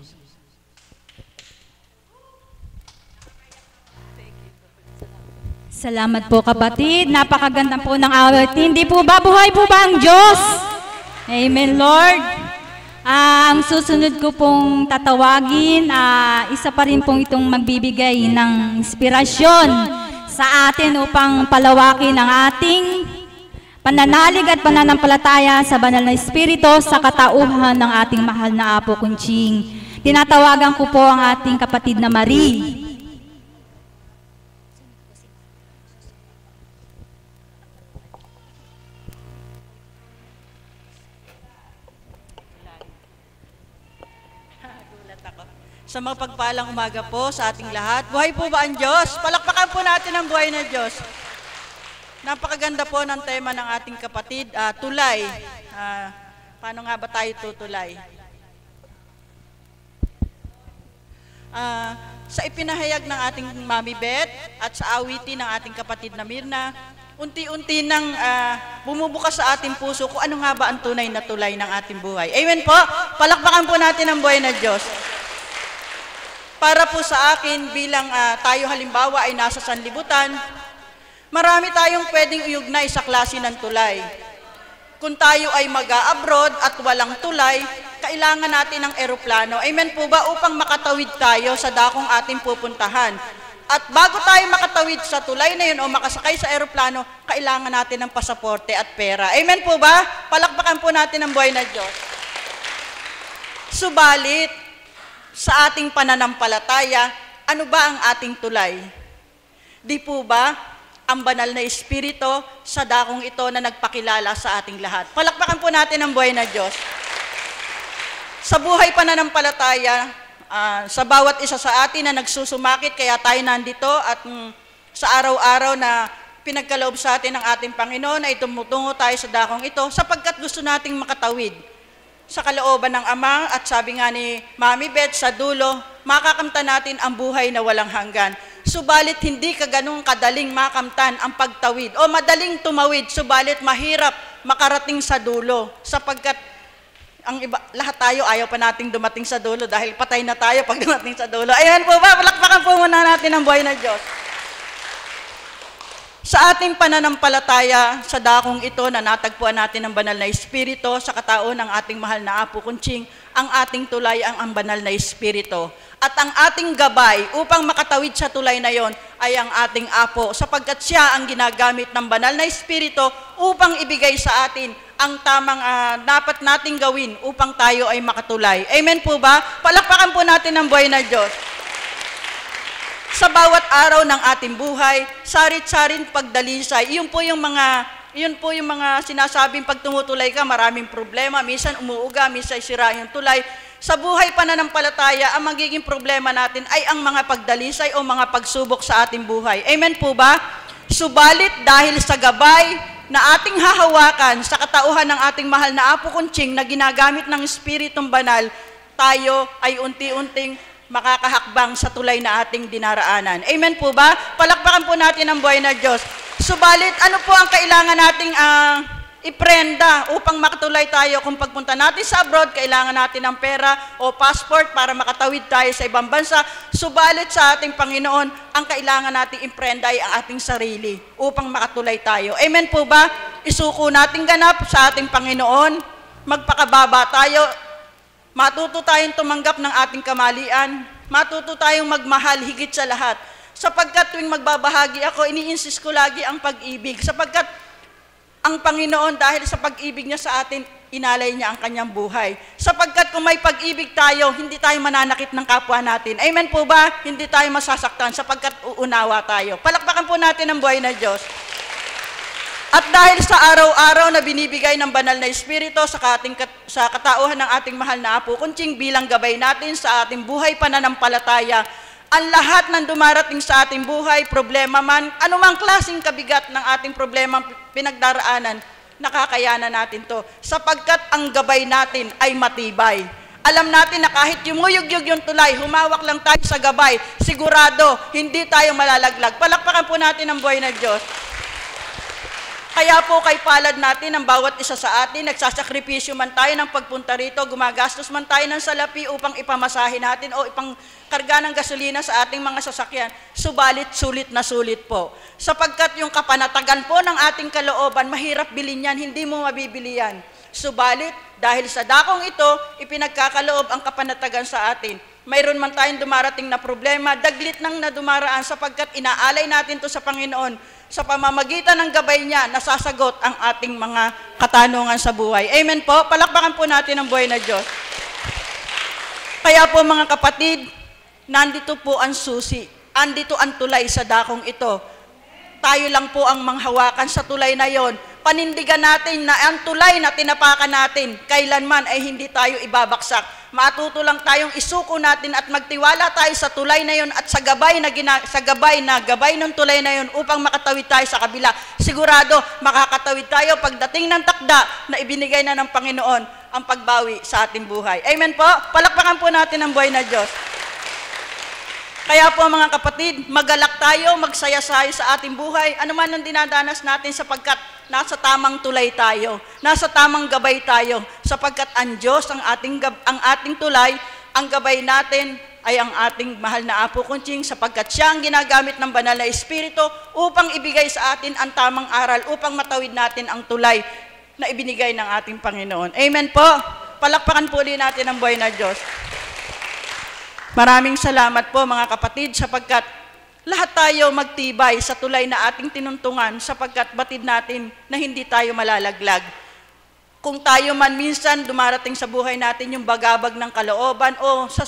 Salamat po kapatid. Napakaganda po ng awit. Hindi po ba? Buhay po ba ang Diyos? Amen, Lord. Ang susunod ko pong tatawagin, isa pa rin pong itong magbibigay ng inspirasyon sa atin upang palawakin ang ating pananalig at pananampalataya sa banal na Espiritu sa katauhan ng ating mahal na Apo Kunching. Tinatawagan ko po ang ating kapatid na Marie. Sa mapagpalang umaga po sa ating lahat. Buhay po ba ang Diyos? Palakpakan po natin ang buhay ng Diyos. Napakaganda po ng tema ng ating kapatid, tulay. Paano nga ba tayo tutulay? Sa ipinahayag ng ating Mami Beth at sa awitin ng ating kapatid na Mirna, unti-unti nang bumubukas sa ating puso kung ano nga ba ang tunay na tulay ng ating buhay. Amen po? Palakpakan po natin ang buhay ng Diyos. Para po sa akin, bilang tayo halimbawa ay nasa sanlibutan, marami tayong pwedeng iugnay sa klase ng tulay. Kung tayo ay mag-a-abroad at walang tulay, kailangan natin ng eroplano. Amen po ba? Upang makatawid tayo sa dakong ating pupuntahan. At bago tayo makatawid sa tulay na yun o makasakay sa eroplano, kailangan natin ng pasaporte at pera. Amen po ba? Palakpakan po natin ang buhay na Diyos. Subalit, sa ating pananampalataya, ano ba ang ating tulay? Di po ba ang banal na Espiritu sa dakong ito na nagpakilala sa ating lahat? Palakpakan po natin ang buhay na Diyos. Sa buhay pananampalataya, sa bawat isa sa atin na nagsusumakit, kaya tayo nandito at sa araw-araw na pinagkaloob sa atin ng ating Panginoon ay tumutungo tayo sa dakong ito sapagkat gusto nating makatawid sa kalooban ng Ama at sabi nga ni Mami Beth sa dulo, makakamtan natin ang buhay na walang hanggan. Subalit hindi ka ganun kadaling makamtan ang pagtawid o madaling tumawid, subalit mahirap makarating sa dulo sapagkat ang iba, lahat tayo ayaw pa nating dumating sa dulo dahil patay na tayo pag dumating sa dulo. Ayan po ba? Palakpakan po muna natin ang buhay na Diyos. Sa ating pananampalataya, sa dakong ito na natagpuan natin ang banal na Espiritu, sa katao ng ating mahal na Apo Kunching, ang ating tulay ang banal na Espiritu. At ang ating gabay upang makatawid sa tulay na yon ay ang ating Apo, sapagkat siya ang ginagamit ng banal na Espiritu upang ibigay sa atin ang tamang dapat nating gawin upang tayo ay makatulay. Amen po ba? Palakpakan po natin ang buhay na Diyos. Sa bawat araw ng ating buhay, sarit-sarin pagdalisay, yun po yung mga sinasabing pag tumutulay ka, maraming problema, minsan umuuga, minsan sira yung tulay. Sa buhay pananampalataya, ang magiging problema natin ay ang mga pagdalisay o mga pagsubok sa ating buhay. Amen po ba? Subalit dahil sa gabay na ating hahawakan sa katauhan ng ating mahal na Apo Kunching na ginagamit ng Espiritong Banal, tayo ay unti-unting makakahakbang sa tulay na ating dinaraanan. Amen po ba? Palakpakan po natin ang buhay na Diyos. Subalit, ano po ang kailangan nating iprenda upang makatulay tayo? Kung pagpunta natin sa abroad, kailangan natin ng pera o passport para makatawid tayo sa ibang bansa. Subalit sa ating Panginoon, ang kailangan nating iprenda ay ang ating sarili upang makatulay tayo. Amen po ba? Isuko natin ganap sa ating Panginoon, magpakababa tayo, matuto tayong tumanggap ng ating kamalian, matuto tayong magmahal higit sa lahat. Sapagkat tuwing magbabahagi ako, ini-insist ko lagi ang pag-ibig. Sapagkat ang Panginoon, dahil sa pag-ibig niya sa atin, inalay niya ang kanyang buhay. Sapagkat kung may pag-ibig tayo, hindi tayo mananakit ng kapwa natin. Amen po ba? Hindi tayo masasaktan sapagkat uunawa tayo. Palakpakan po natin ang buhay na Diyos. At dahil sa araw-araw na binibigay ng banal na Espiritu sa katauhan ng ating mahal na Apo Kunching bilang gabay natin sa ating buhay pananampalataya, ang lahat ng dumarating sa ating buhay, problema man, anumang klaseng kabigat ng ating problema pinagdaraanan, nakakayanan natin to sapagkat ang gabay natin ay matibay. Alam natin na kahit yumuyugyug yung tulay, humawak lang tayo sa gabay, sigurado, hindi tayo malalaglag. Palakpakan po natin ang buhay na Diyos. Kaya po kay palad natin ang bawat isa sa atin, nagsasakripisyo man tayo ng pagpunta rito, gumagastos man tayo ng salapi upang ipamasahin natin o ipang karga ng gasolina sa ating mga sasakyan, subalit sulit na sulit po. Sapagkat yung kapanatagan po ng ating kalooban, mahirap bilhin yan, hindi mo mabibili yan. Subalit, dahil sa dakong ito, ipinagkakaloob ang kapanatagan sa atin. Mayroon man tayong dumarating na problema, daglit nang nadumaraan sapagkat inaalay natin to sa Panginoon. Sa pamamagitan ng gabay niya, nasasagot ang ating mga katanungan sa buhay. Amen po? Palakpakan po natin ang buhay na Diyos. Kaya po mga kapatid, nandito po ang susi. Andito ang tulay sa dakong ito. Tayo lang po ang manghawakan sa tulay na yon. Panindigan natin na ang tulay na tinapakan natin, kailanman ay hindi tayo ibabaksak. Matuto lang tayong isuko natin at magtiwala tayo sa tulay na yon at sa gabay ng tulay na yon upang makatawid tayo sa kabila. Sigurado, makakatawid tayo pagdating ng takda na ibinigay na ng Panginoon ang pagbawi sa ating buhay. Amen po? Palakpakan po natin ang buhay na Diyos. Kaya po mga kapatid, magalak tayo, magsaya-saya sa ating buhay, ano man ang dinadanas natin sapagkat nasa tamang tulay tayo, nasa tamang gabay tayo, sapagkat ang Diyos, ang ating tulay, ang gabay natin ay ang ating mahal na Apo Kunching sapagkat siya ang ginagamit ng banal na Espiritu upang ibigay sa atin ang tamang aral, upang matawid natin ang tulay na ibinigay ng ating Panginoon. Amen po? Palakpakan po ulit natin ang buhay na Diyos. Maraming salamat po mga kapatid sapagkat lahat tayo magtibay sa tulay na ating tinuntungan sapagkat batid natin na hindi tayo malalaglag. Kung tayo man minsan dumarating sa buhay natin yung bagabag ng kalooban o sa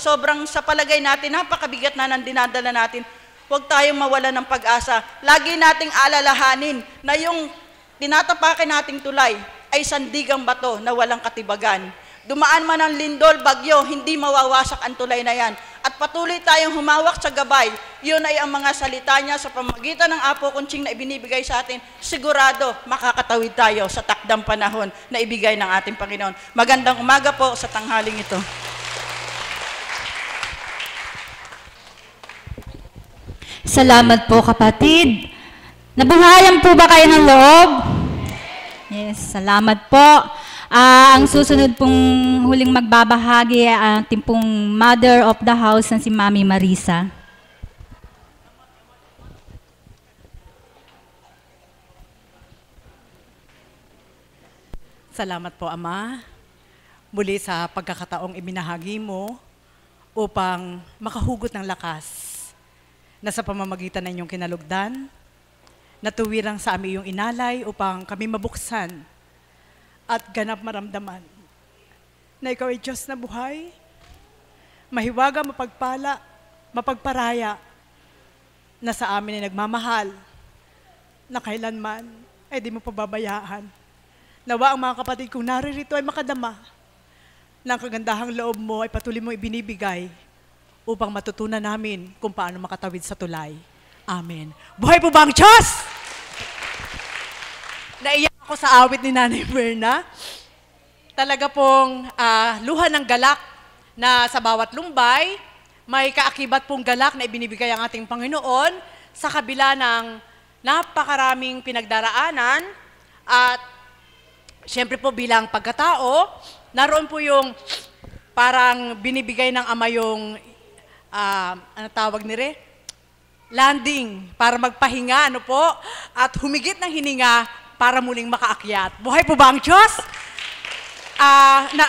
palagay natin napakabigat na ng dinadala natin, huwag tayong mawala ng pag-asa. Lagi nating alalahanin na yung tinatapakin nating tulay ay sandigang bato na walang katibagan. Dumaan man ang lindol, bagyo, hindi mawawasak ang tulay na yan. At patuloy tayong humawak sa gabay. Yun ay ang mga salita niya sa pamamagitan ng Apo Kunching na ibinibigay sa atin. Sigurado, makakatawid tayo sa takdang panahon na ibigay ng ating Panginoon. Magandang umaga po sa tanghaling ito. Salamat po kapatid. Nabuhayan po ba kayo ng loob? Yes, salamat po. Ang susunod pong huling magbabahagi ay ating pong mother of the house na si Mami Marisa. Salamat po, Ama, muli sa pagkakataong ibinahagi mo upang makahugot ng lakas na sa pamamagitan ng inyong kinalugdan, natuwirang sa amin yung inalay upang kami mabuksan at ganap maramdaman na ikaw ay Diyos na buhay, mahiwaga, mapagpala, mapagparaya, na sa amin ay nagmamahal, na kailanman ay di mo pababayaan. Nawa ang mga kapatid kong naririto ay makadama ng kagandahang loob mo ay patuloy mo ibinibigay upang matutunan namin kung paano makatawid sa tulay. Amen. Buhay po ba ang Diyos? Naiyak ako sa awit ni Nanay Berna. Talaga pong luha ng galak na sa bawat lumbay, may kaakibat pong galak na ibinibigay ang ating Panginoon sa kabila ng napakaraming pinagdaraanan at siyempre po bilang pagkatao, naroon po yung parang binibigay ng Ama yung, ano tawag nire? Landing para magpahinga, ano po? At humigit ng hininga para muling makaakyat. Buhay po ba ang Diyos?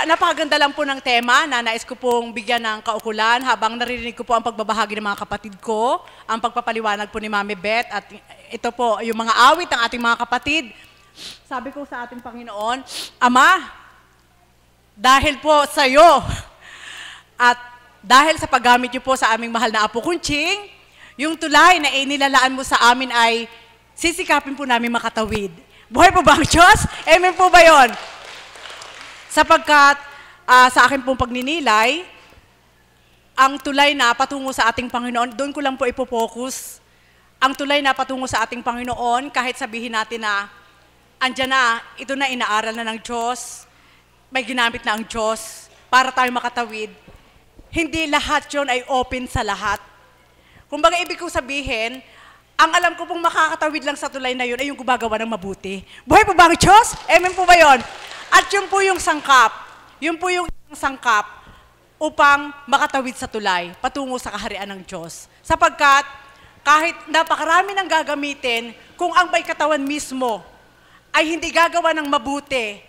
Napakaganda lang po ng tema na nais ko pong bigyan ng kaukulan habang naririnig ko po ang pagbabahagi ng mga kapatid ko, ang pagpapaliwanag po ni Mami Beth at ito po yung mga awit ng ating mga kapatid. Sabi ko sa ating Panginoon, Ama, dahil po sa iyo at dahil sa paggamit niyo po sa aming mahal na Apo Kunching, yung tulay na inilalaan mo sa amin ay sisikapin po namin makatawid. Buhay po ba ang Diyos? Amen po ba yun? Sapagkat sa akin pong pagninilay, ang tulay na patungo sa ating Panginoon, doon ko lang po ipopokus. Ang tulay na patungo sa ating Panginoon, kahit sabihin natin na andyan na, ito na inaaral na ng Diyos, may ginamit na ang Diyos para tayo makatawid. Hindi lahat yun ay open sa lahat. Kumbaga, ibig kong sabihin, ang alam ko pong makakatawid lang sa tulay na yun ay yung gumagawa ng mabuti. Buhay po ba ang Diyos? Amen po ba yun? At yun po yung sangkap. Yun po yung sangkap upang makatawid sa tulay patungo sa kaharian ng Diyos. Sapagkat kahit napakarami ng gagamitin, kung ang may katawan mismo ay hindi gagawa ng mabuti,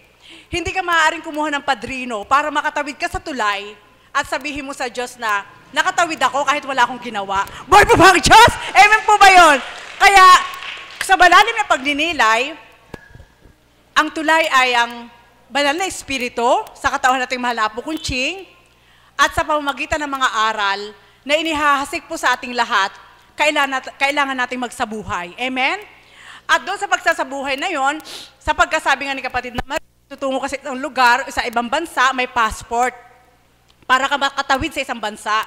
hindi ka maaaring kumuha ng padrino para makatawid ka sa tulay at sabihin mo sa Diyos na, nakatawid ako kahit wala akong ginawa. Buhay po ba ang Diyos? Amen po ba yun? Kaya, sa malalim na pagninilay, ang tulay ay ang banal na espiritu sa katawan nating mahal na Apo Kunching at sa pamamagitan ng mga aral na inihahasik po sa ating lahat, kailangan nating magsabuhay. Amen? At doon sa pagsasabuhay na yon, sa pagkasabi nga ni kapatid na tutungo kasi ng lugar, sa ibang bansa, may passport para ka makatawid sa isang bansa.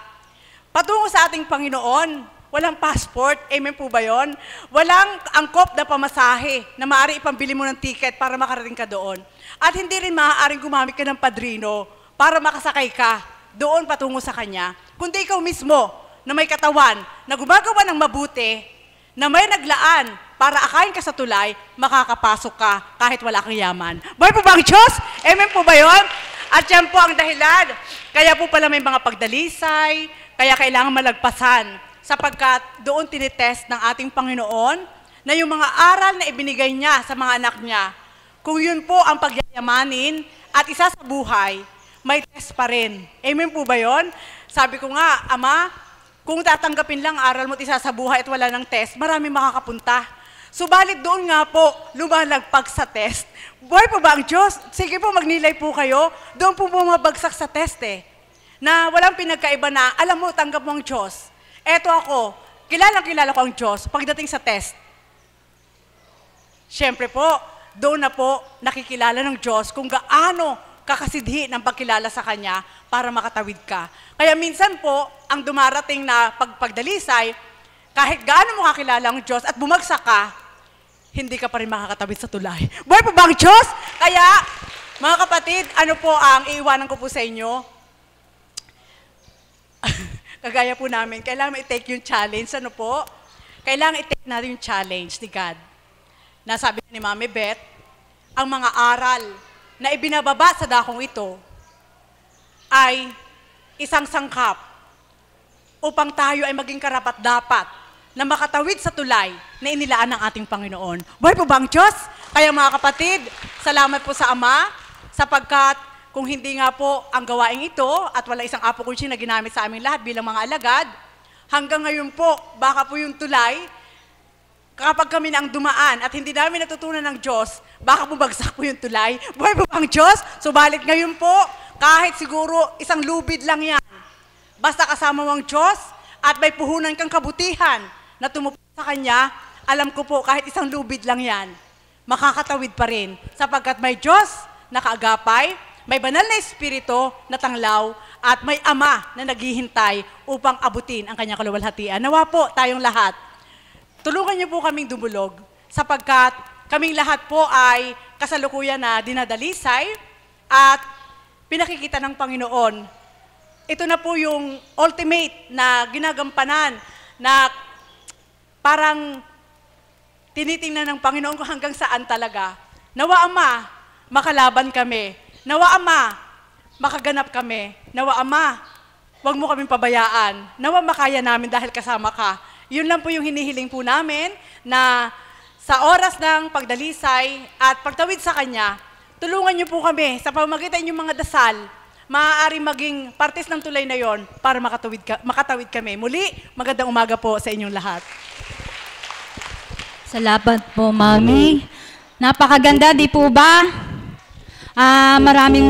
Patungo sa ating Panginoon, walang passport. Amen po ba yun? Walang angkop na pamasahe na maaari ipambili mo ng ticket para makarating ka doon. At hindi rin maaaring gumamit ka ng padrino para makasakay ka doon patungo sa Kanya. Kundi ikaw mismo na may katawan, na gumagawa ng mabuti, na may naglaan para akayin ka sa tulay, makakapasok ka kahit wala kang yaman. Buhay po ba ang Diyos? Amen po ba yun? At yan po ang dahilan. Kaya po pala may mga pagdalisay, kaya kailangan malagpasan. Sapagkat doon tinitest ng ating Panginoon na yung mga aral na ibinigay niya sa mga anak niya, kung yun po ang pagyayamanin at isa sa buhay, may test pa rin. Amen po ba yun? Sabi ko nga, Ama, kung tatanggapin lang aral mo at isa sa buhay at wala ng test, marami makakapunta. Subalit doon nga po, lumalagpag sa test. Buhay po ba ang Diyos? Sige po, magnilay po kayo. Doon po bumabagsak sa test na walang pinagkaiba na, alam mo, tanggap mo ang Diyos. Eto ako, kilala ko ang Diyos pagdating sa test. Siyempre po, doon na po nakikilala ng Diyos kung gaano kakasidhi ng pagkilala sa Kanya para makatawid ka. Kaya minsan po, ang dumarating na pagdalisay, kahit gaano mo kakilala ang Diyos at bumagsak ka, hindi ka pa rin makakatawid sa tulay. Buhay po ba ang Diyos? Kaya, mga kapatid, ano po ang iiwanan ko po sa inyo? Kagaya po namin, kailangan i-take yung challenge. Ano po? Kailangan i-take natin yung challenge ni God. Nasabi ni Mami Beth, ang mga aral na ibinababa sa dakong ito ay isang sangkap upang tayo ay maging karapat-dapat na makatawid sa tulay na inilaan ng ating Panginoon. Buhay po ba ang Diyos? Kaya mga kapatid, salamat po sa Ama, sapagkat kung hindi nga po ang gawaing ito at wala isang Apo Kunching na ginamit sa aming lahat bilang mga alagad, hanggang ngayon po, baka po yung tulay, kapag kami na ang dumaan at hindi namin natutunan ng Diyos, baka bumagsak po yung tulay. Buhay po ba ang Diyos? Subalit ngayon po, kahit siguro isang lubid lang yan, basta kasama mo ang Diyos at may puhunan kang kabutihan na tumupo sa Kanya, alam ko po kahit isang lubid lang yan, makakatawid pa rin sapagkat may Diyos na kaagapay, may banal na espiritu na tanglaw at may Ama na naghihintay upang abutin ang Kanyang kaluwalhatian. Nawa po tayong lahat, tulungan niyo po kaming dumulog sapagkat kaming lahat po ay kasalukuyan na dinadalisay at pinakikita ng Panginoon. Ito na po yung ultimate na ginagampanan na parang tinitingnan ng Panginoon kung hanggang saan talaga. Nawa Ama, makalaban kami. Nawa Ama, makaganap kami. Nawa Ama, huwag mo kaming pabayaan. Nawa makaya namin dahil kasama ka. Yun lang po yung hinihiling po namin na sa oras ng pagdalisay at pagtawid sa Kanya, tulungan niyo po kami sa pamamagitan ng mga dasal, maaari maging partes ng tulay na yon para makatawid kami. Muli, magandang umaga po sa inyong lahat. Salamat po, Mami. Napakaganda, di po ba? Maraming